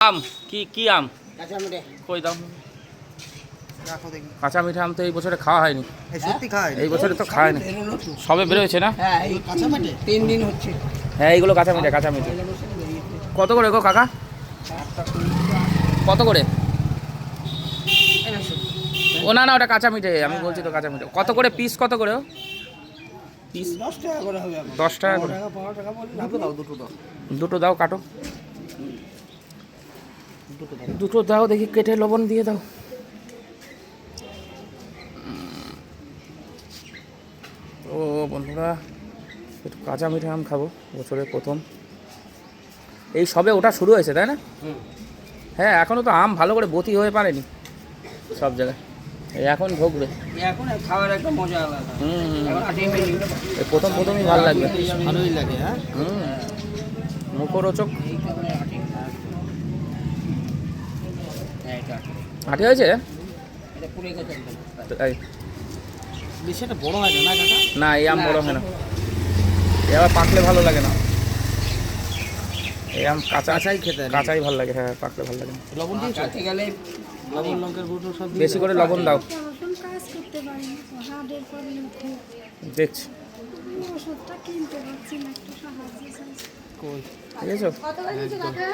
আম কি কি আম কই দাও কাঁচা মিঠা আম তো এই বছরে খাওয়া হয়নি। এই বছরে তো খাওয়ায়নি, সবে বেরোয়েছে না? হ্যাঁ এই কাঁচা মিঠে 3 দিন হচ্ছে। হ্যাঁ এইগুলো কাঁচা মিঠা কাঁচা মিঠা। কত করে গো কাকা? কত করে? ও না না ওটা কাঁচা মিঠে, আমি বলছি তো কাঁচা মিঠে। কত করে পিস, কত করে পিস? 10 টাকা করে হবে। 10 টাকা করে। 15 টাকা বলি। দুটো দাও, দুটো দাও। দুটো দাও, কাটো দুটো দাও, দেখি কেটে লবণ দিয়ে দাও। ও বন্ধুরা একটু কাঁচা মিঠা আম খাবো, বছরের প্রথম। এই সবে ওটা শুরু হয়েছে তাই না? হ্যাঁ এখনও তো আম ভালো করে বতি হয়ে পারেনি সব জায়গায়, এই এখন ঢুকবে। এখন খাওয়ার একটা মজা আলাদা। এখন এই প্রথমই ভালো লাগবে, ভালোই লাগে। হ্যাঁ মুখরোচক। আটি হয়েছে তাই? বেশি একটা বড় হয় না কাকা? না এই আম বড় হয় না, এ আবার পাকলে ভালো লাগে না। এই আম কাঁচাই খেতে, কাঁচাই ভালো লাগে। হ্যাঁ পাকলে ভালো লাগে না। লবণ দিয়ে কাটতে গেলে লবণ লঙ্কার গুঁড়ো সব বেশি করে লবণ দাও। কাজ করতে পারি না তো, হার্টের প্রবলেম খুব। দেখছি ওষুধটা কিনতে পারছি না, একটু সাহায্য চাইছি। কই ঠিক আছে। কত করে দিচ্ছ কাকা?